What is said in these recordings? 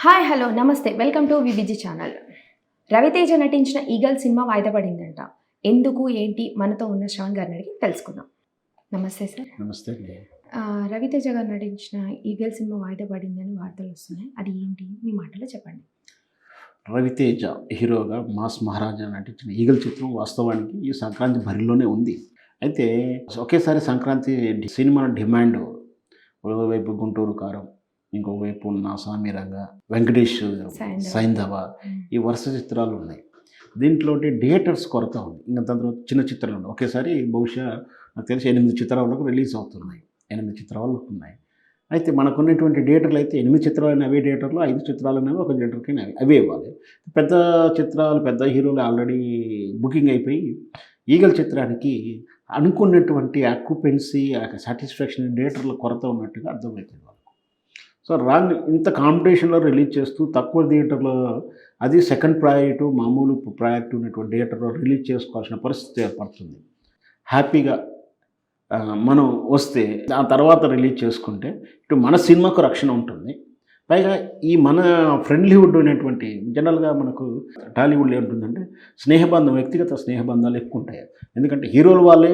Hi hello namaste welcome to VBG channel. Ravi Teja నటించిన Eagle cinema వాయిదా పడిందంట. ఎందుకు ఏంటి మనతో ఉన్న శ్రవణ్ గారిని అడిగి తెలుసుకుందాం. నమస్తే సార్. నమస్తే. రవితేజ గారు నటించిన ఈగల్ సినిమా వాయిదా పడిందని వార్తలు వస్తున్నాయి. అది ఏంటి మీ మాటలో చెప్పండి. రవితేజ హీరోగా మాస్ మహారాజా నటించిన ఈగల్ చిత్రం వాస్తవానికి ఈ సంక్రాంతి బరిలోనే ఉంది. అయితే ఒకేసారి సంక్రాంతి సినిమా డిమాండ్ ఒకవైపు గుంటూరు కారం, ఇంకోవైపు నా సామిరంగ, వెంకటేష్ సైంధవ, ఈ వరుస చిత్రాలు ఉన్నాయి. దీంట్లో థియేటర్స్ కొరత ఉంది. ఇంకా దాని తర్వాత చిన్న చిత్రాలు ఉన్నాయి. ఒకేసారి బహుశా నాకు తెలిసి 8 చిత్రాలకు రిలీజ్ అవుతున్నాయి. 8 చిత్రాలు ఉన్నాయి. అయితే మనకున్నటువంటి థియేటర్లు అయితే 8 చిత్రాలు అవే థియేటర్లు, 5 చిత్రాలు అనేవి ఒక థియేటర్కి అవే ఇవ్వాలి. పెద్ద చిత్రాలు పెద్ద హీరోలు ఆల్రెడీ బుకింగ్ అయిపోయి ఈగల్ చిత్రానికి అనుకున్నటువంటి ఆక్యుపెన్సీ సాటిస్ఫాక్షన్ థియేటర్ల కొరత ఉన్నట్టుగా అర్థమవుతుంది వాళ్ళకు. సో ఇంత కాంపిటీషన్లో రిలీజ్ చేస్తూ తక్కువ థియేటర్లో, అది సెకండ్ ప్రయారిటీ, మామూలు ప్రయారిటీ ఉన్నటువంటి థియేటర్లో రిలీజ్ చేసుకోవాల్సిన పరిస్థితి ఏర్పడుతుంది. హ్యాపీగా మనం వస్తే ఆ తర్వాత రిలీజ్ చేసుకుంటే ఇటు మన సినిమాకు రక్షణ ఉంటుంది. పైగా ఈ మన ఫ్రెండ్లీవుడ్ అనేటువంటి జనరల్గా మనకు టాలీవుడ్లో ఏముంటుందంటే స్నేహబంధం, వ్యక్తిగత స్నేహబంధాలు ఎక్కువ ఉంటాయి. ఎందుకంటే హీరోలు వాళ్ళే,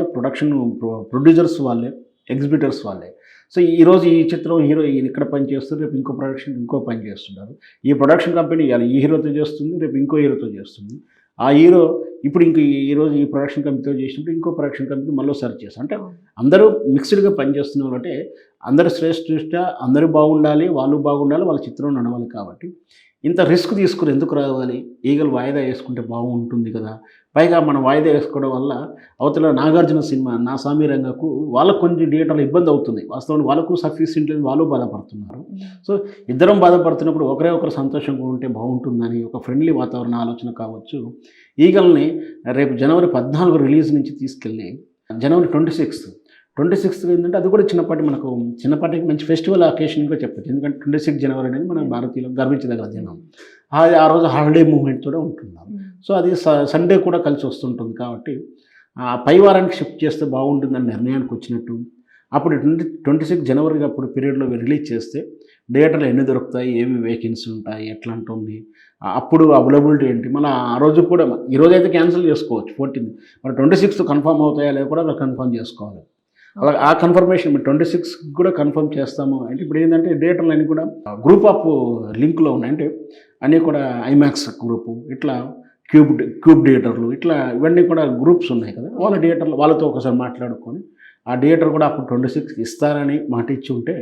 ప్రొడ్యూసర్స్ వాళ్ళే, ఎగ్జిబిటర్స్ వాళ్ళే. సో ఈరోజు ఈ చిత్రం హీరో ఇక్కడ పని చేస్తారు, రేపు ఇంకో ప్రొడక్షన్ ఇంకో పని చేస్తున్నారు. ఈ ప్రొడక్షన్ కంపెనీ ఈ హీరోతో చేస్తుంది, రేపు ఇంకో హీరోతో చేస్తుంది. ఆ హీరో ఇప్పుడు ఈరోజు ఈ ప్రొడక్షన్ కంపెనీతో చేసినప్పుడు ఇంకో ప్రొడక్షన్ కంపెనీ మళ్ళీ సర్చ్ చేస్తారు. అంటే అందరూ మిక్స్డ్గా పనిచేస్తున్న వాళ్ళంటే అందరూ శ్రేష్ఠ, అందరూ బాగుండాలి, వాళ్ళు బాగుండాలి, వాళ్ళ చిత్రం నడవాలి. కాబట్టి ఇంత రిస్క్ తీసుకుని ఎందుకు రావాలి? ఈగలు వాయిదా వేసుకుంటే బాగుంటుంది కదా. పైగా మనం వాయిదా వేసుకోవడం వల్ల అవతల నాగార్జున సినిమా నా సామిరంగకు వాళ్ళకు కొంచెం థియేటర్లో ఇబ్బంది అవుతుంది. వాస్తవానికి వాళ్ళకు సఫిషియెంట్ లేదు, వాళ్ళు బాధపడుతున్నారు. సో ఇద్దరం బాధపడుతున్నప్పుడు ఒకరే ఒకరు సంతోషంగా ఉంటే బాగుంటుందని ఒక ఫ్రెండ్లీ వాతావరణ ఆలోచన కావచ్చు. ఈగల్ని రేపు జనవరి 14 రిలీజ్ నుంచి తీసుకెళ్ళి జనవరి 26 ఏంటంటే అది కూడా చిన్నపాటికి మంచి ఫెస్టివల్ అకేషన్గా చెప్పచ్చు. ఎందుకంటే 26 జనవరి అనేది మన భారతీయులకు గర్వించదగ్గ దినం. ఆ రోజు హాలిడే మూమెంట్ కూడా ఉంటున్నాం. సో అది సండే కూడా కలిసి వస్తుంటుంది. కాబట్టి పై వారానికి షిఫ్ట్ చేస్తే బాగుంటుందని నిర్ణయానికి వచ్చినట్టు. అప్పుడు 26 జనవరికి అప్పుడు పీరియడ్లో రిలీజ్ చేస్తే థియేటర్లు ఎన్ని దొరుకుతాయి, ఏమి వేకెన్సీ ఉంటాయి, ఎట్లా ఉంటుంది, అప్పుడు అవైలబిలిటీ ఏంటి, మళ్ళీ ఆ రోజు కూడా ఈరోజు అయితే క్యాన్సిల్ చేసుకోవచ్చు 14, మరి 26 కన్ఫర్మ్ అవుతాయా లేదా కూడా కన్ఫర్మ్ చేసుకోవాలి. అలా ఆ కన్ఫర్మేషన్ 26 కూడా కన్ఫర్మ్ చేస్తాము అంటే ఇప్పుడు ఏంటంటే థియేటర్లు అన్నీ కూడా గ్రూప్ ఆఫ్ లింక్లో ఉన్నాయి. అంటే అన్నీ కూడా ఐమాక్స్ గ్రూపు, ఇట్లా క్యూబ్ థియేటర్లు, ఇట్లా ఇవన్నీ కూడా గ్రూప్స్ ఉన్నాయి కదా. వాళ్ళ థియేటర్లు వాళ్ళతో ఒకసారి మాట్లాడుకొని ఆ థియేటర్ కూడా అప్పుడు 26 ఇస్తారని మాట ఇచ్చి ఉంటే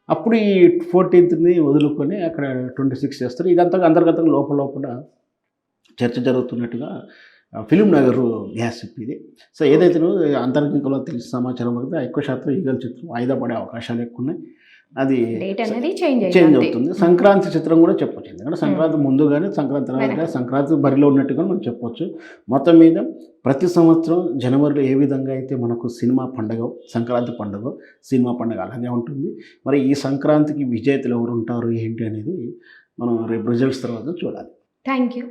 అప్పుడు ఈ 14ని వదులుకొని అక్కడ 26 చేస్తారు. ఇదంతా అంతర్గతంగా లోపల చర్చ జరుగుతున్నట్టుగా ఫిలిం నగర్ గ్యాస్ ఇది. సో ఏదైతే అంతర్గతంలో తెలిసిన సమాచారం అయితే ఎక్కువ శాతం ఈగల్ చిత్రం వాయిదా పడే అవకాశాలు ఎక్కువ ఉన్నాయి. అది చేంజ్ అవుతుంది. సంక్రాంతి చిత్రం కూడా చెప్పొచ్చు. ఎందుకంటే సంక్రాంతి ముందుగానే, సంక్రాంతి తర్వాత, సంక్రాంతి బరిలో ఉన్నట్టుగా మనం చెప్పొచ్చు. మొత్తం మీద ప్రతి సంవత్సరం జనవరిలో ఏ విధంగా అయితే మనకు సినిమా పండుగ, సంక్రాంతి పండుగ, సినిమా పండుగ అలాగే ఉంటుంది. మరి ఈ సంక్రాంతికి విజేతలు ఎవరు ఉంటారు ఏంటి అనేది మనం రేపు రిజల్ట్స్ తర్వాత చూడాలి. Thank you.